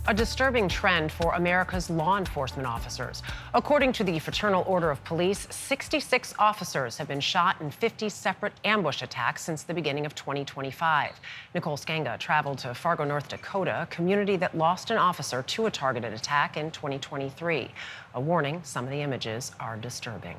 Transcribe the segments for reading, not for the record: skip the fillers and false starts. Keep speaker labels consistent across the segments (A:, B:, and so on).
A: A disturbing trend for America's law enforcement officers. According to the Fraternal Order of Police, 66 officers have been shot in 50 separate ambush attacks since the beginning of 2025. Nicole Skanga traveled to Fargo, North Dakota, a community that lost an officer to a targeted attack in 2023. A warning, some of the images are disturbing.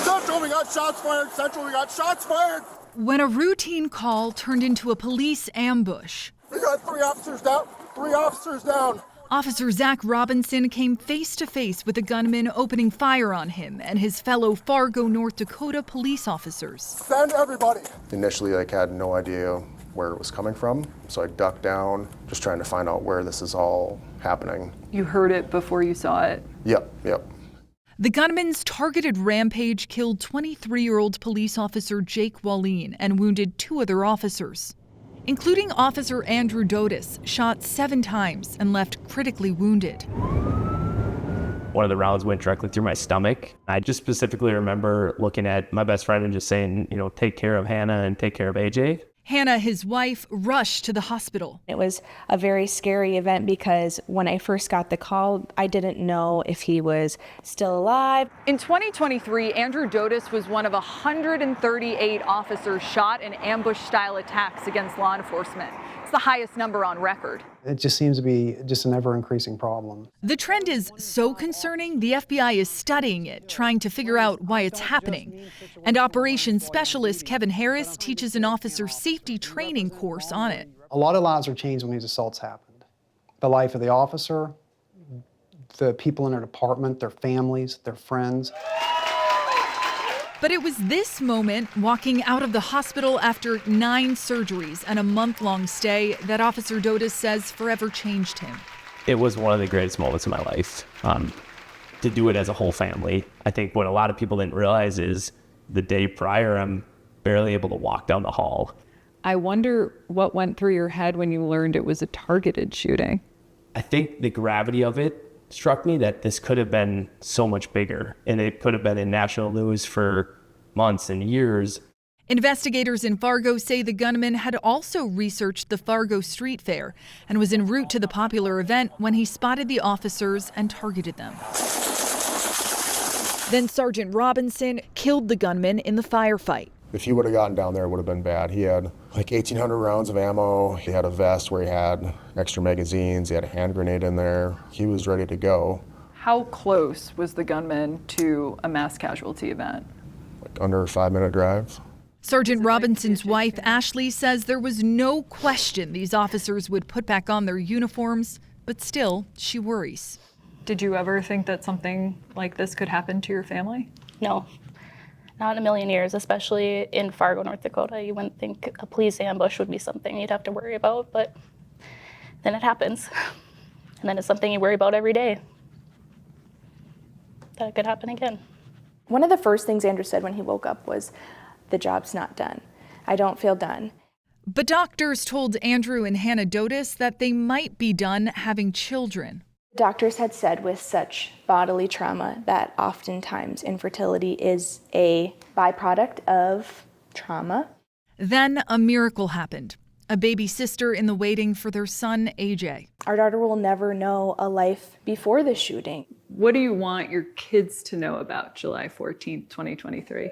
B: Central, we got shots fired. Central, we got shots fired.
C: When a routine call turned into a police ambush.
B: We got 3 officers down. 3 officers down.
C: Officer Zach Robinson came face to face with a gunman opening fire on him and his fellow Fargo, North Dakota police officers.
B: Send everybody.
D: Initially, I had no idea where it was coming from, so I ducked down, just trying to find out where this is all happening.
E: You heard it before you saw it?
D: Yep.
C: The gunman's targeted rampage killed 23-year-old police officer Jake Wallin and wounded 2 other officers, including Officer Andrew Dotis, shot 7 times and left critically wounded.
F: One of the rounds went directly through my stomach. I just specifically remember looking at my best friend and just saying, take care of Hannah and take care of AJ.
C: Hannah, his wife, rushed to the hospital.
G: It was a very scary event because when I first got the call, I didn't know if he was still alive.
E: In 2023, Andrew Dotis was one of 138 officers shot in ambush-style attacks against law enforcement. It's the highest number on record.
H: It just seems to be just an ever-increasing problem.
C: The trend is so concerning, the FBI is studying it, trying to figure out why it's happening. And operations specialist Kevin Harris teaches an officer safety training course on it.
H: A lot of lives are changed when these assaults happened. The life of the officer, the people in their department, their families, their friends.
C: But it was this moment, walking out of the hospital after 9 surgeries and a month-long stay, that Officer Dotis says forever changed him.
F: It was one of the greatest moments of my life. To do it as a whole family. I think what a lot of people didn't realize is the day prior, I'm barely able to walk down the hall.
E: I wonder what went through your head when you learned it was a targeted shooting.
F: I think the gravity of it struck me that this could have been so much bigger, and it could have been in national news for months and years.
C: Investigators in Fargo say the gunman had also researched the Fargo Street Fair and was en route to the popular event when he spotted the officers and targeted them. Then Sergeant Robinson killed the gunman in the firefight.
D: If he would have gotten down there, it would have been bad. He had like 1,800 rounds of ammo. He had a vest where he had extra magazines. He had a hand grenade in there. He was ready to go.
E: How close was the gunman to a mass casualty event?
D: Like under a 5-minute drive.
C: Sergeant Robinson's wife, Ashley, says there was no question these officers would put back on their uniforms, but still, she worries.
E: Did you ever think that something like this could happen to your family?
I: No. Not in a million years, especially in Fargo, North Dakota. You wouldn't think a police ambush would be something you'd have to worry about, but then it happens. And then it's something you worry about every day. That could happen again.
G: One of the first things Andrew said when he woke up was, "The job's not done. I don't feel done."
C: But doctors told Andrew and Hannah Dotis that they might be done having children.
G: Doctors had said with such bodily trauma that oftentimes infertility is a byproduct of trauma.
C: Then a miracle happened. A baby sister in the waiting for their son, AJ.
G: Our daughter will never know a life before the shooting.
E: What do you want your kids to know about July 14th, 2023?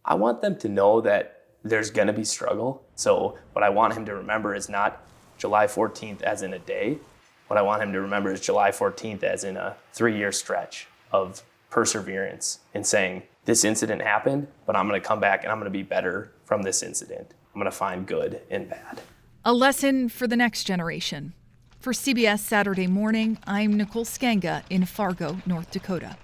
F: I want them to know that there's going to be struggle. So what I want him to remember is not July 14th as in a day. What I want him to remember is July 14th as in a 3-year stretch of perseverance and saying, this incident happened, but I'm going to come back and I'm going to be better from this incident. I'm going to find good and bad.
C: A lesson for the next generation. For CBS Saturday Morning, I'm Nicole Skanga in Fargo, North Dakota.